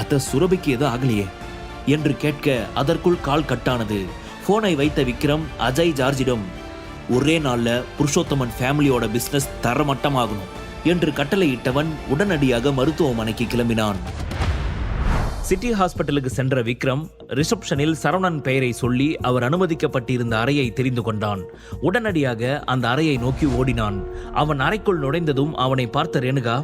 அத்த சுரபிக்கு ஏதோ ஆகலையே என்று கேட்க அதற்குள் கால் கட்டானது. போனை வைத்த விக்ரம் அஜய் ஜார்ஜிடம் ஒரே நாள்ல புருஷோத்தமன் ஃபேமிலியோட பிசினஸ் தரமட்டமாகணும் என்று கட்டளையிட்டவன் உடனடியாக மருத்துவமனைக்கு கிளம்பினான். சிட்டி ஹாஸ்பிட்டலுக்கு சென்ற விக்ரம் ரிசப்ஷனில் சரவணன் பெயரை சொல்லி அவர் அனுமதிக்கப்பட்டிருந்த அறையை தெரிந்து கொண்டான். உடனடியாக அந்த அறையை நோக்கி ஓடினான். அவன் அறைக்குள் நுழைந்ததும் அவனை பார்த்த ரேணுகா,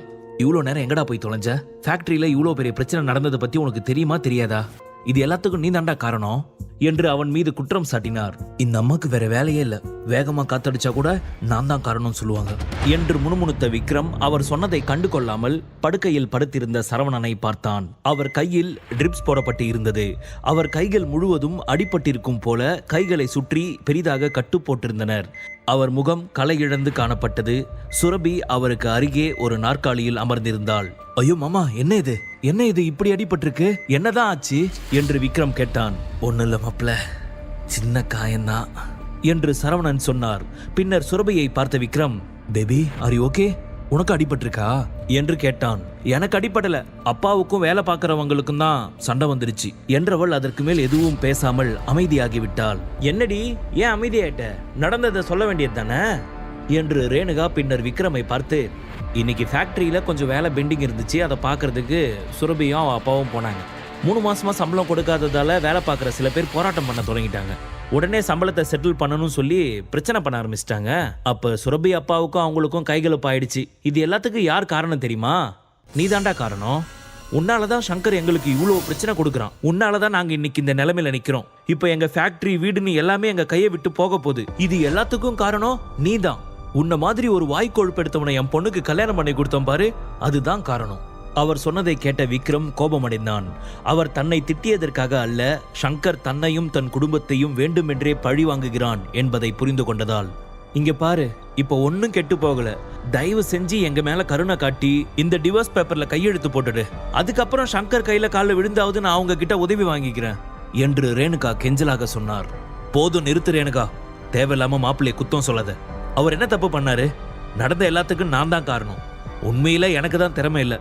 இவ்வளோ நேரம் எங்கடா போய் தொலைஞ்ச? ஃபேக்டரியில இவ்வளோ பெரிய பிரச்சனை நடந்ததை பத்தி உனக்கு தெரியுமா தெரியாதா? இது எல்லாத்துக்கும் நீ தாண்டா காரணம் என்று அவன் மீது குற்றம் சாட்டினார். இந்த அம்மாக்கு வேற வேலையே இல்ல, வேகமா காத்தடிச்சா கூட நான் தான் காரணம் சொல்லுவாங்க என்று முணுமுணுத்த விக்ரம் அவர் சொன்னதை கண்டு கொள்ளாமல் படுக்கையில் படுத்திருந்த சரவணனை பார்த்தான். அவர் கையில் ட்ரிப்ஸ் போடப்பட்டு இருந்தது. அவர் கைகள் முழுவதும் அடிபட்டிருக்கும் போல கைகளை சுற்றி பெரிதாக கட்டு போட்டிருந்தனர். அவர் முகம் களை இழந்து காணப்பட்டது. சுரபி அவருக்கு அருகே ஒரு நாற்காலியில் அமர்ந்திருந்தாள். ஐயோ மாமா, என்ன இது இப்படி அடிபட்டிருக்கு? என்னதான் ஆச்சு என்று விக்ரம் கேட்டான். ஒண்ணு இல்ல மாப்ள, சின்ன காயம்தான் என்று சரவணன் சொன்னார். பின்னர் சுரபியை பார்த்த Vikram, baby are you okay? உனக்கு அடிபட்டிருக்கா என்று கேட்டான். எனக்கு அடிபடல, அப்பாவுக்கும் வேலை பார்க்கறவங்களுக்கும் தான் சண்டை வந்துருச்சு என்றவள் அதற்கு மேல் எதுவும் பேசாமல் அமைதியாகிவிட்டாள். என்னடி ஏன் அமைதியாயிட்ட? நடந்ததை சொல்ல வேண்டியது தானே என்று ரேணுகா பின்னர் விக்ரமை பார்த்து, இன்னைக்கு ஃபேக்டரியில கொஞ்சம் வேலை பெண்டிங் இருந்துச்சு, அதை பார்க்கறதுக்கு சுரபியும் அவன் அப்பாவும் போனாங்க. 3 மாசமா சம்பளம் கொடுக்காததால வேலை பார்க்குற சில பேர் போராட்டம் பண்ண தொடங்கிட்டாங்க. உடனே சம்பளத்தை செட்டில் பண்ணணும்னு சொல்லி பிரச்சனை பண்ண ஆரம்பிச்சிட்டாங்க. அப்ப சுரபி அப்பாவுக்கும் அவங்களுக்கும் கைகலப்பு ஆயிடுச்சு. இது எல்லாத்துக்கும் யார் காரணம் தெரியுமா? நீ தாண்டா காரணம். உன்னாலதான் சங்கர் எங்களுக்கு இவ்வளவு பிரச்சனை கொடுக்குறான். உன்னாலதான் நாங்க இன்னைக்கு இந்த நிலைமையில நிக்கிறோம். இப்ப எங்க ஃபேக்டரி வீடுன்னு எல்லாமே எங்க கையை விட்டு போக போகுது. இது எல்லாத்துக்கும் காரணம் நீ தான். உன்ன மாதிரி ஒரு வாய்க்கொழுப்படுத்தவனை என் பொண்ணுக்கு கல்யாணம் பண்ணி கொடுத்தோம் பாரு, அதுதான் காரணம். அவர் சொன்னதை கேட்ட விக்ரம் கோபமடைந்தான். அவர் தன்னை திட்டியதற்காக அல்ல, சங்கர் தன்னையும் தன் குடும்பத்தையும் வேண்டுமென்றே பழி வாங்குகிறான் என்பதை புரிந்து கொண்டதால். இங்க பாரு, இப்ப ஒன்னும் கெட்டு போகல. தயவு செஞ்சு எங்க மேல கருணை காட்டி இந்த டிவோர்ஸ் பேப்பர்ல கையெழுத்து போட்டுடு. அதுக்கப்புறம் சங்கர் கையில கால விழுந்தாவது நான் அவங்க கிட்ட உதவி வாங்கிக்கிறேன் என்று ரேணுகா கெஞ்சலாக சொன்னார். போதும் நிறுத்து ரேணுகா, தேவையில்லாம மாப்பிள்ளைய குத்தம் சொல்லாத. அவர் என்ன தப்பு பண்ணாரு? நடந்த எல்லாத்துக்கும் நான் தான் காரணம். உண்மையில எனக்கு தான் திறமை இல்லை,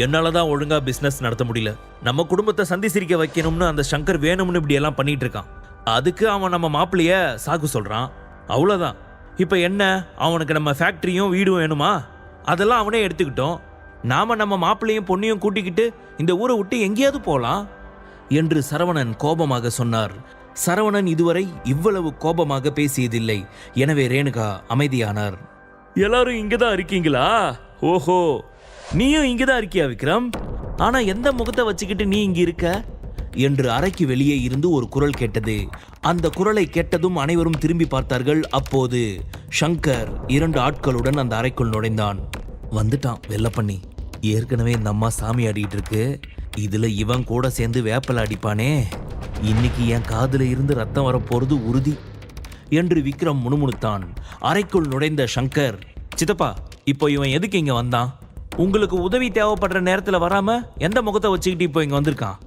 என்னாலதான் ஒழுங்கா பிசினஸ் நடத்த முடியல. நம்ம குடும்பத்தை சந்தி சிரிக்க வைக்கணும்னு அந்த சங்கர் வேணும்னு இப்படி எல்லாம் பண்ணிட்டு இருக்கான். அதுக்கு அவன் நம்ம மாப்பிள்ளைய சாக்கு சொல்றான், அவ்வளவுதான். இப்ப என்ன, அவனுக்கு நம்ம ஃபேக்டரியும் வீடும் வேணுமா? அதெல்லாம் அவனே எடுத்துக்கிட்டோம். நாம நம்ம மாப்பிள்ளையும் பொண்ணையும் கூட்டிக்கிட்டு இந்த ஊரை விட்டு எங்கேயாவது போலாம் என்று சரவணன் கோபமாக சொன்னார். சரவணன் இதுவரை இவ்வளவு கோபமாக பேசியதில்லை. எனவே ரேணுகா அமைதியானார். எல்லாரும் இங்கதான் இருக்கீங்களா? ஓஹோ, நீயும் இங்கதான் இருக்கியா விக்ரம்? ஆனா எந்த முகத்தை வச்சுக்கிட்டு நீ இங்க இருக்க என்று அறைக்கு வெளியே இருந்து ஒரு குரல் கேட்டது. அந்த குரலை கேட்டதும் அனைவரும் திரும்பி பார்த்தார்கள். அப்போது சங்கர் 2 ஆட்களுடன் அந்த அறைக்குள் நுழைந்தான். வந்துட்டான் வெள்ள பண்ணி. ஏற்கனவே இந்த அம்மா சாமி ஆடிட்டு இருக்கு, இதுல இவன் கூட சேர்ந்து வேப்பல அடிப்பானே, இன்னைக்கு என் காதுல இருந்து ரத்தம் வரப்போறது உறுதி என்று விக்ரம் முணுமுணுத்தான். அறைக்குள் நுழைந்த சங்கர், சித்தப்பா இப்போ இவன் எதுக்கு இங்க வந்தான்? உங்களுக்கு உதவி தேவைப்படுற நேரத்துல வராம எந்த முகத்தை வச்சுக்கிட்டு இப்போ இங்க வந்திருக்கான்?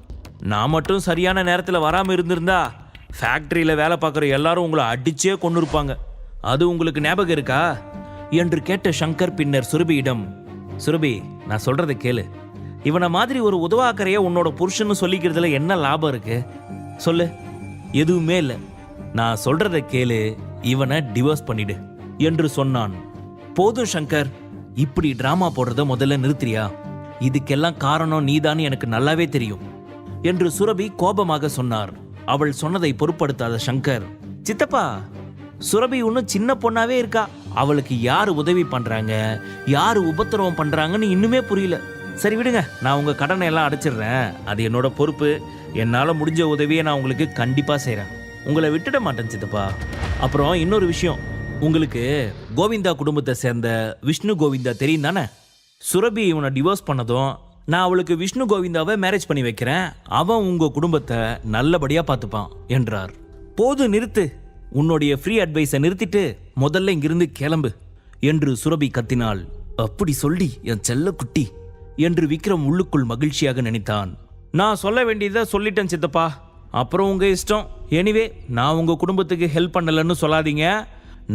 நான் மட்டும் சரியான நேரத்துல வராம இருந்திருந்தா ஃபேக்டரியில வேலை பார்க்குற எல்லாரும் உங்களை அடிச்சே கொண்டு இருப்பாங்க. அது உங்களுக்கு ஞாபகம் இருக்கா என்று கேட்ட சங்கர் பின்னர் சுரபியிடம், சுரபி நான் சொல்றதை கேளு. இவனை மாதிரி ஒரு உதவாக்கரைய உன்னோட புருஷன்னு சொல்லிக்கிறதுல என்ன லாபம் இருக்கு சொல்லு? எதுவுமே இல்லை. நான் சொல்றதை கேளு, இவனை டிவோர்ஸ் பண்ணிடு என்று சொன்னான். போதும் சங்கர், இப்படி டிராமா போடுறத முதல்ல நிறுத்தியா? இதுக்கெல்லாம் காரணம் நீதான், எனக்கு நல்லாவே தெரியும் என்று சுரபி கோபமாக சொன்னார். அவள் சொன்னதை பொருட்படுத்தாத சங்கர், சித்தப்பா சுரபி இன்னும் சின்ன பொண்ணாவே இருக்கா. அவளுக்கு யாரு உதவி பண்றாங்க, யாரு உபத்திரவம் பண்றாங்கன்னு இன்னுமே புரியல. சரி விடுங்க, நான் உங்க கடனை எல்லாம் அடைச்சிடுறேன். அது என்னோட பொறுப்பு. என்னால முடிஞ்ச உதவியை நான் உங்களுக்கு கண்டிப்பா செய்றேன். உங்களை விட்டுட மாட்டேன் சித்தப்பா. அப்புறம் இன்னொரு விஷயம், உங்களுக்கு கோவிந்தா குடும்பத்தை சேர்ந்த விஷ்ணு கோவிந்தா தெரியும் தானே? சுரபி இவனை டிவோர்ஸ் பண்ணதும் நான் அவளுக்கு விஷ்ணு கோவிந்தாவை மேரேஜ் பண்ணி வைக்கிறேன். அவன் உங்க குடும்பத்தை நல்லபடியா பார்த்துப்பான் என்றார். போது நிறுத்து, உன்னுடைய ஃப்ரீ அட்வைஸை நிறுத்திட்டு முதல்ல இங்கிருந்து கிளம்பு என்று சுரபி கத்தினாள். அப்படி சொல்லி என் செல்ல குட்டி என்று விக்ரம் உள்ளுக்குள் மகிழ்ச்சியாக நினைத்தான். நான் சொல்ல வேண்டியதை சொல்லிட்டேன் சித்தப்பா, அப்புறம் உங்க இஷ்டம். எனிவே நான் உங்க குடும்பத்துக்கு ஹெல்ப் பண்ணலன்னு சொல்லாதீங்க.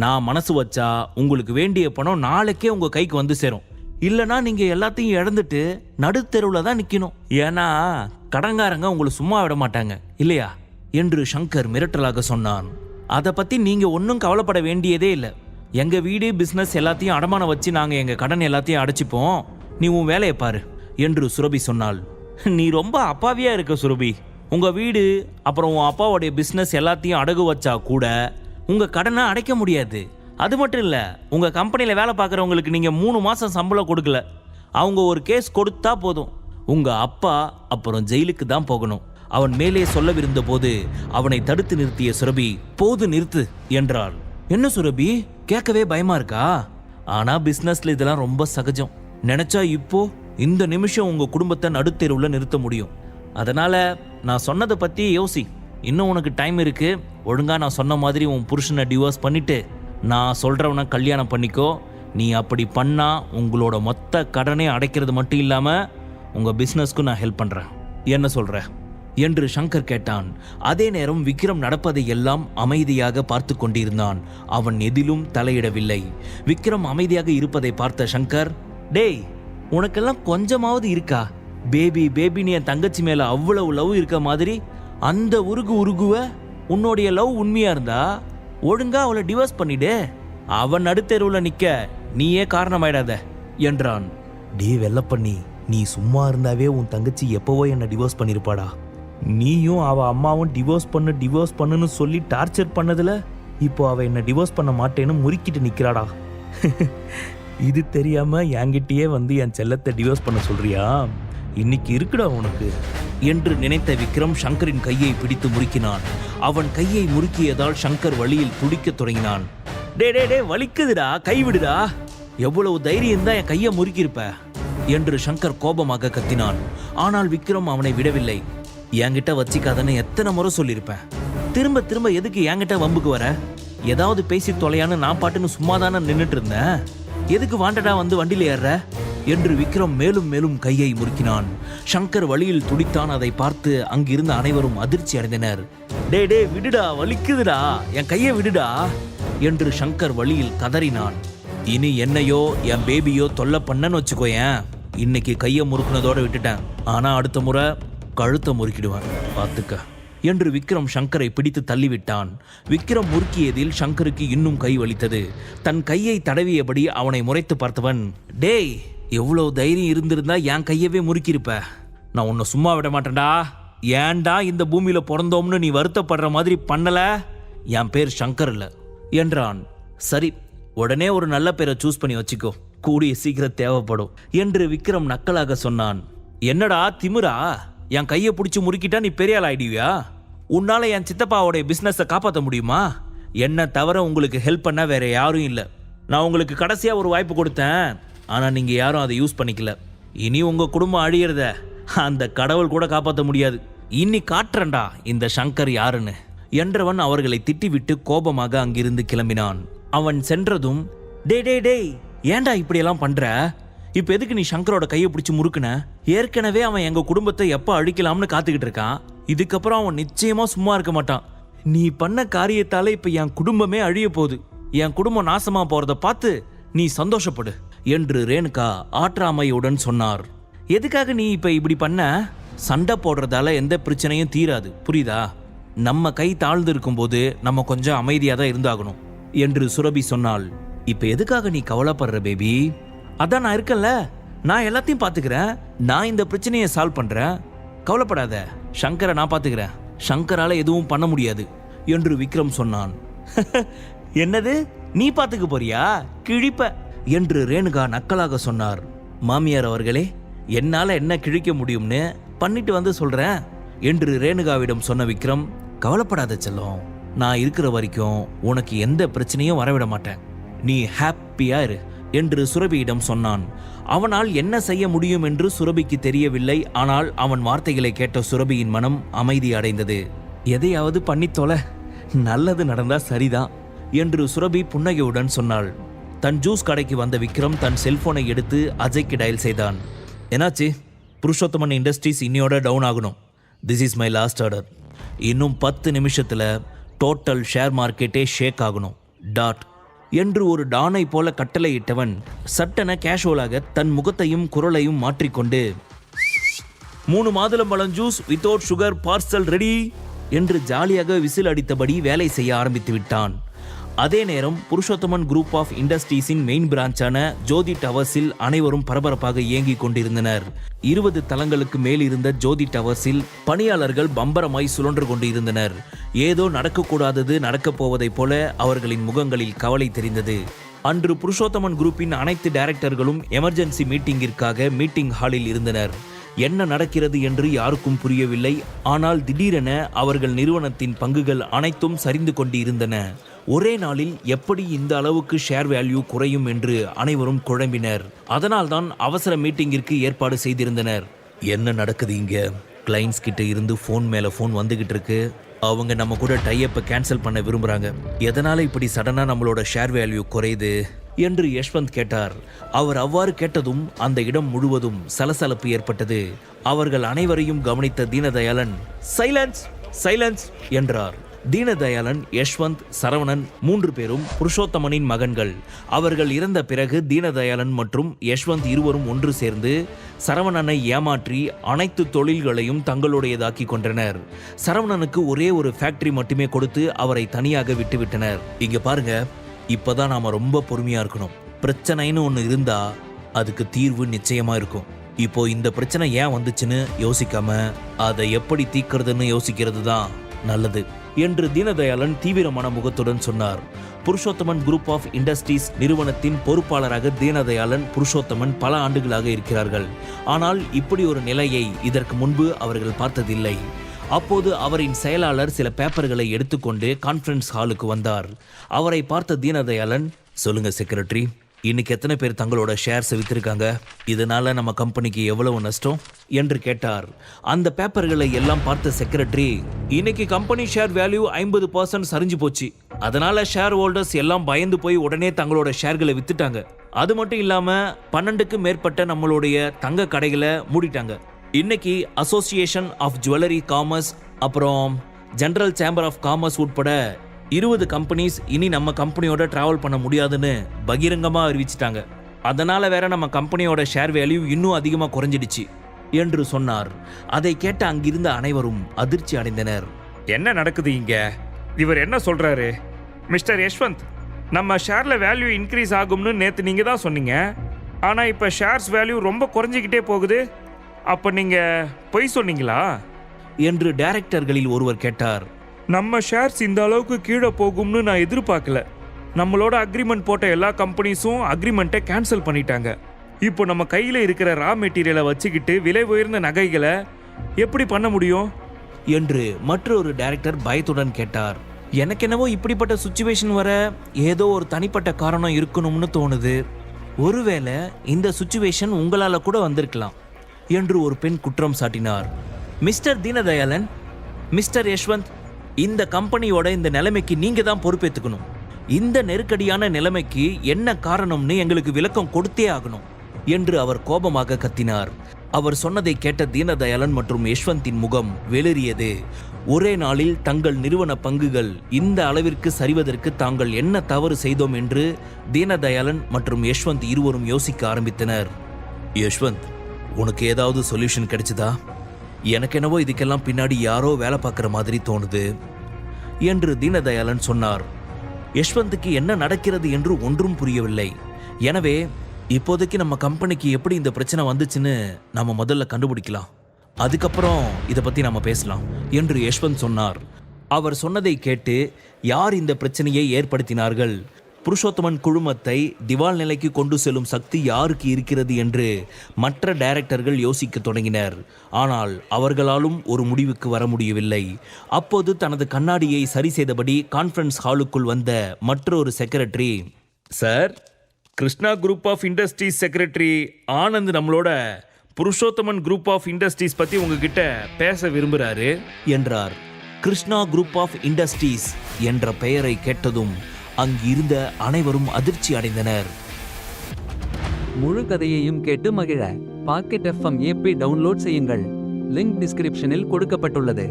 நான் மனசு வச்சா உங்களுக்கு வேண்டிய பணம் நாளைக்கே உங்க கைக்கு வந்து சேரும். இல்லைன்னா நீங்க எல்லாத்தையும் இழந்துட்டு நடுத்தெருவில் தான் நிக்கணும். ஏன்னா கடங்காரங்க உங்களை சும்மா விட மாட்டாங்க இல்லையா என்று சங்கர் மிரட்டலாக சொன்னான். அதை பத்தி நீங்க ஒன்றும் கவலைப்பட வேண்டியதே இல்லை. எங்க வீடு பிசினஸ் எல்லாத்தையும் அடமானம் வச்சு நாங்க எங்க கடன் எல்லாத்தையும் அடைச்சிப்போம். நீ உன் வேலையை பாரு என்று சுரபி சொன்னாள். நீ ரொம்ப அப்பாவியா இருக்க சுரபி. உங்க வீடு அப்புறம் உன் அப்பாவுடைய பிசினஸ் எல்லாத்தையும் அடகு வச்சா கூட உங்க கடனை அடைக்க முடியாது. அது மட்டும் இல்ல, உங்க கம்பெனியில வேலை பார்க்குறவங்களுக்கு நீங்க 3 மாசம் சம்பளம் கொடுக்கல. அவங்க ஒரு கேஸ் கொடுத்தா போதும், உங்க அப்பா அப்புறம் ஜெயிலுக்கு தான் போகணும். அவன் மேலே சொல்லவிருந்த போது அவனை தடுத்து நிறுத்திய சுரபி, போது நிறுத்து என்றாள். என்ன சுரபி, கேட்கவே பயமா இருக்கா? ஆனா பிசினஸ்ல இதெல்லாம் ரொம்ப சகஜம். நினைச்சா இப்போ இந்த நிமிஷம் உங்க குடும்பத்தை நடுத்தெருவுல நிறுத்த முடியும். அதனால நான் சொன்னதை பத்தி யோசி. இன்னும் உனக்கு டைம் இருக்கு. ஒழுங்கா நான் சொன்ன மாதிரி உன் புருஷனை டிவோர்ஸ் பண்ணிட்டு நான் சொல்றவனை கல்யாணம் பண்ணிக்கோ. நீ அப்படி பண்ணா உங்களோட மொத்த கடனை அடைக்கிறது மட்டும் இல்லாம உங்க பிசினஸ்க்கு நான் ஹெல்ப் பண்றேன். என்ன சொல்ற என்று சங்கர் கேட்டான். அதே நேரம் விக்ரம் நடப்பதை எல்லாம் அமைதியாக பார்த்து கொண்டிருந்தான். அவன் எதிலும் தலையிடவில்லை. விக்ரம் அமைதியாக இருப்பதை பார்த்த சங்கர், டேய் உனக்கெல்லாம் கொஞ்சமாவது இருக்கா? பேபி பேபின்னு என் தங்கச்சி மேல அவ்வளவு லவ் இருக்க மாதிரி அந்த உருகுவ. உன்னுடைய லவ் உண்மையா இருந்தா ஒழுங்கா அவளை டிவோர்ஸ் பண்ணிடு. அவன் நடுத்தெருவில் நிக்க நீயே காரணமாயிடாத என்றான். டே வெள்ளப்பண்ணி, நீ சும்மா இருந்தாவே உன் தங்கச்சி எப்பவோ என்ன டிவோர்ஸ் பண்ணிருப்பாடா. நீயும் அவ அம்மாவும் டிவோர்ஸ் பண்ணுன்னு சொல்லி டார்ச்சர் பண்ணதுல இப்போ அவ என்ன டிவோர்ஸ் பண்ண மாட்டேன்னு முறுக்கிட்டு நிக்கிறாடா. இது தெரியாம என்கிட்டயே வந்து என் செல்லத்தை டிவோர்ஸ் பண்ண சொல்றியா? இன்னைக்கு இருக்குடா உனக்கு என்று நினைத்த விக்ரம் சங்கரின் கையை பிடித்து முறுக்கினான். அவன் கையை முறுக்கியதால் சங்கர் வழியில் துடிக்க தொடங்கினான். டே டே டே வலிக்குதுடா, கைவிடுடா. எவ்வளவு தைரியம் தான் என் கையை முறுக்கியிருப்ப என்று சங்கர் கோபமாக கத்தினான். ஆனால் விக்ரம் அவனை விடவில்லை. என்கிட்ட வச்சிக்காதன்னு எத்தனை முறை சொல்லியிருப்பேன். திரும்ப திரும்ப எதுக்கு என்கிட்ட வம்புக்கு வர? ஏதாவது பேசி தொலையான்னு நான் பாட்டுன்னு சும்மா தானே நின்றுட்டு இருந்தேன். எதுக்கு வாண்டடா வந்து வண்டியில் ஏற என்று விக்ரம் மேலும் மேலும் கையை முறுக்கினான். சங்கர் வழியில் துடித்தான். அதை பார்த்து அங்கிருந்த அனைவரும் அதிர்ச்சி அடைந்தனர். டே டே விடுடா, வலிக்குதுடா, என் கையை விடுடா என்று சங்கர் வழியில் கதறினான். இனி என்னையோ என் பேபியோ தொல்லை பண்ணன்னு வச்சுக்கோயேன். இன்னைக்கு கையை முறுக்குனதோட விட்டுட்டேன். ஆனா அடுத்த முறை கழுத்தை முறுக்கிடுவேன், பார்த்துக்க என்று விக்ரம் சங்கரை பிடித்து தள்ளிவிட்டான். விக்ரம் முறுக்கியதில் சங்கருக்கு இன்னும் கை வலித்தது. தன் கையை தடவியபடி அவனை முறைத்து பார்த்தவன், டேய் எவ்வளவு தைரியம் இருந்திருந்தா என் கையவே முறுக்கியிருப்ப. நான் உன்னை சும்மா விட மாட்டேன்டா. ஏன்டா இந்த பூமியில பிறந்தோம்னு நீ வருத்தப்படுற மாதிரி பண்ணல? என் பேர் சங்கர் இல்ல என்றான். சரி, உடனே ஒரு நல்ல பேரை சூஸ் பண்ணி வச்சுக்கோ, கூடிய சீக்கிரம் தேவைப்படும் என்று விக்ரம் நக்கலாக சொன்னான். என்னடா திமிரா? என் கையை பிடிச்சி முறுக்கிட்டா நீ பெரிய ஆள் ஆயிடுவியா? உன்னால என் சித்தப்பாவோடைய பிசினஸை காப்பாற்ற முடியுமா? என்ன தவிர உங்களுக்கு ஹெல்ப் பண்ண வேற யாரும் இல்லை. நான் உங்களுக்கு கடைசியா ஒரு வாய்ப்பு கொடுத்தேன். ஆனா நீங்க யாரும் அதை யூஸ் பண்ணிக்கல. இனி உங்க குடும்பம் அழியறத அந்த கடவுள் கூட காப்பாற்ற முடியாது. இனி காட்டுறண்டா இந்த சங்கர் யாருன்னு என்றவன் அவர்களை திட்டிவிட்டு கோபமாக அங்கிருந்து கிளம்பினான். அவன் சென்றதும், டே டே டேய் ஏன்டா இப்படியெல்லாம் பண்ற? இப்ப எதுக்கு நீ சங்கரோட கையை பிடிச்சி முறுக்குன? ஏற்கனவே அவன் எங்க குடும்பத்தை எப்ப அழிக்கலாம்னு காத்துக்கிட்டு இருக்கான். இதுக்கப்புறம் அவன் நிச்சயமா சும்மா இருக்க மாட்டான். நீ பண்ண காரியத்தால இப்ப என் குடும்பமே அழிய போகுது. என் குடும்பம் நாசமா போறத பார்த்து நீ சந்தோஷப்படு என்று ரேணுகா ஆற்றாமையுடன் சொன்னார். எதுக்காக நீ இப்ப இப்படி பண்ண? சண்டை போடுறதால எந்த பிரச்சனையும் தீராது, புரியுதா? நம்ம கை தாழ்ந்து இருக்கும் போது நம்ம கொஞ்சம் அமைதியா தான் இருந்தாகணும் என்று சுரபி சொன்னாள். இப்ப எதுக்காக நீ கவலைப்படுற பேபி? அதான் நான் இருக்கேன்ல, நான் எல்லாத்தையும் பாத்துக்கிறேன். நான் இந்த பிரச்சனையை சால்வ் பண்றேன். கவலைப்படாத, சங்கரை நான் பாத்துக்கிறேன். சங்கரால எதுவும் பண்ண முடியாது என்று விக்ரம் சொன்னான். என்னது, நீ பாத்துக்க போறியா? கிழிப்ப என்று ரேணுகா நக்கலாக சொன்னார். மாமியார் அவர்களே, என்னால என்ன கிழிக்க முடியும்னு பண்ணிட்டு வந்து சொல்றேன் என்று ரேணுகாவிடம் சொன்ன விக்ரம், கவலைப்படாத செல்லம், நான் இருக்கிற வரைக்கும் உனக்கு எந்த பிரச்சனையும் வரவிட மாட்டேன். நீ ஹாப்பியா இரு என்று சுரபியிடம் சொன்னான். அவனால் என்ன செய்ய முடியும் என்று சுரபிக்கு தெரியவில்லை. ஆனால் அவன் வார்த்தைகளை கேட்ட சுரபியின் மனம் அமைதி அடைந்தது. எதையாவது பண்ணி தொலை, நல்லது நடந்தா சரிதான் என்று சுரபி புன்னகையுடன் சொன்னாள். தன் ஜூஸ் கடைக்கு வந்த விக்ரம் தன் செல்போனை எடுத்து அஜய்க்கு டயல் செய்தான். என்னாச்சு? புருஷோத்தமன் இண்டஸ்ட்ரீஸ் இன்னையோட டவுன் ஆகணும். This is my last order. இன்னும் 10 நிமிஷத்துல டோட்டல் ஷேர் மார்க்கெட்டே ஷேக் ஆகணும். டாட் என்று ஒரு டானை போல கட்டளையிட்டவன் சட்டென கேஷுவலாக தன் முகத்தையும் குரலையும் மாற்றிக்கொண்டு 3 மாதுளம்பழம் juice without sugar parcel ready என்று ஜாலியாக விசில் அடித்தபடி வேலை செய்ய ஆரம்பித்து விட்டான். அதே நேரம் புருஷோத்தமன் குரூப் ஆஃப் இண்டஸ்ட்ரீஸின் மெயின் பிரான்ச்சான ஜோதி டவர்ஸில் அனைவரும் பரபரப்பாக இயங்கிக் கொண்டிருந்தனர். 20 தளங்களுக்கு மேல் இருந்த ஜோதி டவர்ஸில் பணியாளர்கள் பம்பரமாய் சுழன்று கொண்டு இருந்தனர். ஏதோ நடக்கக்கூடாதது நடக்கப் போவதைப் போல அவர்களின் முகங்களில் கவலை தெரிந்தது. அன்று புருஷோத்தமன் குரூப்பின் அனைத்து டைரக்டர்களும் எமர்ஜென்சி மீட்டிங்கிற்காக மீட்டிங் ஹாலில் இருந்தனர். என்ன நடக்கிறது என்று யாருக்கும் புரியவில்லை. ஆனால் திடீரென அவர்கள் நிறுவனத்தின் பங்குகள் அனைத்தும் சரிந்து கொண்டு இருந்தன. ஒரே நாளில் எப்படி இந்த அளவுக்கு ஷேர் வேல்யூ குறையும் என்று அனைவரும் குழம்பினர். அதனால்தான் அவசர மீட்டிங்கிற்கு ஏற்பாடு செய்திருந்தனர். என்ன நடக்குது இங்க? கிளைண்ட்ஸ் கிட்ட இருந்து ஃபோன் மேல ஃபோன் வந்துகிட்டு இருக்கு. அவங்க நம்ம கூட டைப்பை கேன்சல் பண்ண விரும்புறாங்க. எதனால இப்படி சடனா நம்மளோட ஷேர் வேல்யூ குறையுது என்று யஷ்வந்த் கேட்டார். அவர் அவ்வாறு கேட்டதும் அந்த இடம் முழுவதும் சலசலப்பு ஏற்பட்டது. அவர்கள் அனைவரையும் கவனித்த தீனதயாளன் சைலன்ஸ் சைலன்ஸ் என்றார். தீனதயாளன், யஷ்வந்த், சரவணன் 3 பேரும் புருஷோத்தமனின் மகன்கள். அவர்கள் இறந்த பிறகு தீனதயாளன் மற்றும் யஷ்வந்த் இருவரும் ஒன்று சேர்ந்து சரவணனை ஏமாற்றி அனைத்து தொழில்களையும் தங்களுடையதாக்கி கொண்டனர். சரவணனுக்கு ஒரே ஒரு ஃபேக்டரி மட்டுமே கொடுத்து அவரை தனியாக விட்டுவிட்டனர். இங்க பாருங்க, இப்பதான் நாம ரொம்ப பொறுமையா இருக்கணும். பிரச்சனைன்னு ஒன்று இருந்தா அதுக்கு தீர்வு நிச்சயமா இருக்கும். இப்போ இந்த பிரச்சனை ஏன் வந்துச்சுன்னு யோசிக்காம அதை எப்படி தீர்க்கிறதுன்னு யோசிக்கிறது தான் நல்லது என்று தீனதயாளன் தீவிரமான முகத்துடன் சொன்னார். புருஷோத்தமன் குரூப் ஆஃப் இண்டஸ்ட்ரீஸ் நிறுவனத்தின் பொறுப்பாளராக தீனதயாளன், புருஷோத்தமன் பல ஆண்டுகளாக இருக்கிறார்கள். ஆனால் இப்படி ஒரு நிலையை இதற்கு முன்பு அவர்கள் பார்த்ததில்லை. அப்போது அவரின் செயலாளர் சில பேப்பர்களை எடுத்துக்கொண்டு கான்ஃபரன்ஸ் ஹாலுக்கு வந்தார். அவரை பார்த்த தீனதயாளன், சொல்லுங்க செக்ரட்டரி, இன்னைக்கு எத்தனை பேர் தங்களோட ஷேர்ஸை வித்திருக்காங்க? இதனால நம்ம கம்பெனிக்கு எவ்வளவு நஷ்டம் என்று கேட்டார். அந்த பேப்பர்களை எல்லாம் பார்த்த செக்ரட்டரி, இன்னைக்கு கம்பெனி ஷேர் வேல்யூ 50% சரிஞ்சு போச்சு. அதனால ஷேர் ஹோல்டர்ஸ் எல்லாம் பயந்து போய் உடனே தங்களோட ஷேர்களை வித்துட்டாங்க. அது மட்டும் இல்லாம 12க்கும் மேற்பட்ட நம்மளுடைய தங்க கடைகளை மூடிட்டாங்க. இன்னைக்கு அசோசியேஷன் ஆஃப் ஜுவல்லரி காமர்ஸ் அப்புறம் ஜெனரல் சேம்பர் ஆஃப் காமர்ஸ் உட்பட 20 கம்பெனிஸ் இனி நம்ம கம்பெனியோட டிராவல் பண்ண முடியாதுன்னு பகிரங்கமா அறிவிச்சிட்டாங்க. அதனால வேற நம்ம கம்பெனியோட ஷேர் வேல்யூ இன்னும் அதிகமா குறைஞ்சிடுச்சு என்று சொன்னார். அதை கேட்ட அங்கிருந்த அனைவரும் அதிர்ச்சி அடைந்தனர். என்ன நடக்குது இங்க? இவர் என்ன சொல்றாரு? மிஸ்டர் யஷ்வந்த், நம்ம ஷேர்ல வேல்யூ இன்க்ரீஸ் ஆகும்னு நேத்து நீங்க தான் சொன்னீங்க. ஆனா இப்ப ஷேர்ஸ் வேல்யூ ரொம்ப குறைஞ்சிக்கிட்டே போகுது. அப்ப நீங்க பொய் சொன்னீங்களா என்று டைரக்டர்களில் ஒருவர் கேட்டார். நம்ம ஷேர்ஸ் இந்த அளவுக்கு கீழே போகும்னு நான் எதிர்பார்க்கல. நம்மளோட அக்ரிமெண்ட் போட்ட எல்லா கம்பெனிஸும் அக்ரிமெண்ட்டை கேன்சல் பண்ணிட்டாங்க. இப்போ நம்ம கையில் இருக்கிற ரா மெட்டீரியலை வச்சுக்கிட்டு விலை உயர்ந்த நகைகளை எப்படி பண்ண முடியும் என்று மற்றொரு டைரக்டர் பயத்துடன் கேட்டார். எனக்கு என்னவோ இப்படிப்பட்ட சுச்சுவேஷன் வர ஏதோ ஒரு தனிப்பட்ட காரணம் இருக்கணும்னு தோணுது. ஒருவேளை இந்த சுச்சுவேஷன் உங்களால கூட வந்திருக்கலாம் என்று ஒரு பெண் குற்றம் சாட்டினார். மிஸ்டர் தீனதயாளன், மிஸ்டர் யஷ்வந்த், இந்த கம்பெனியோட இந்த நிலைமைக்கு நீங்க தான் பொறுப்பேற்றுக்கணும். இந்த நெருக்கடியான நிலைமைக்கு என்ன காரணம்னு எங்களுக்கு விளக்கம் கொடுத்தே ஆகணும் என்று அவர் கோபமாக கத்தினார். அவர் சொன்னதை கேட்ட தீனதயாளன் மற்றும் யஷ்வந்தின் முகம் வெளிரியது. ஒரே நாளில் தங்கள் நிறுவன பங்குகள் இந்த அளவிற்கு சரிவதற்கு தாங்கள் என்ன தவறு செய்தோம் என்று தீனதயாளன் மற்றும் யஷ்வந்த் இருவரும் யோசிக்க ஆரம்பித்தனர். யஷ்வந்த், உனக்கு ஏதாவது சொல்யூஷன் கிடைச்சதா? எனக்கு என்னவோ இதுக்கெல்லாம் பின்னாடி யாரோ வேலை பார்க்குற மாதிரி தோணுது என்று தீனதயாளன் சொன்னார். யஷ்வந்துக்கு என்ன நடக்கிறது என்று ஒன்றும் புரியவில்லை. எனவே இப்போதைக்கு நம்ம கம்பெனிக்கு எப்படி இந்த பிரச்சனை வந்துச்சுன்னு நம்ம முதல்ல கண்டுபிடிக்கலாம், அதுக்கப்புறம் இதை பற்றி நம்ம பேசலாம் என்று யஷ்வந்த் சொன்னார். அவர் சொன்னதை கேட்டு யார் இந்த பிரச்சனையை ஏற்படுத்தினார்கள், புருஷோத்தமன் குழுமத்தை திவால் நிலைக்கு கொண்டு செல்லும் சக்தி யாருக்கு இருக்கிறது என்று மற்ற டைரக்டர்கள் யோசிக்க தொடங்கினர். ஆனால் அவர்களாலும் ஒரு முடிவுக்கு வர முடியவில்லை. அப்போது தனது கண்ணாடியை சரி செய்தபடி கான்ஃபரன்ஸ் ஹாலுக்குள் வந்த மற்றொரு secretary, sir, Krishna group of industries secretary Anand நம்மளோட புருஷோத்தமன் குரூப் ஆஃப் இண்டஸ்ட்ரீஸ் பற்றி உங்ககிட்ட பேச விரும்புகிறாரு என்றார். கிருஷ்ணா குரூப் ஆஃப் இண்டஸ்ட்ரீஸ் என்ற பெயரை கேட்டதும் அங்கிருந்த அனைவரும் அதிர்ச்சி அடைந்தனர். முழு கதையையும் கேட்டு மகிழ பாக்கெட் FM ஆப்பை டவுன்லோட் செய்யுங்கள். லிங்க் டிஸ்கிரிப்ஷனில் கொடுக்கப்பட்டுள்ளது.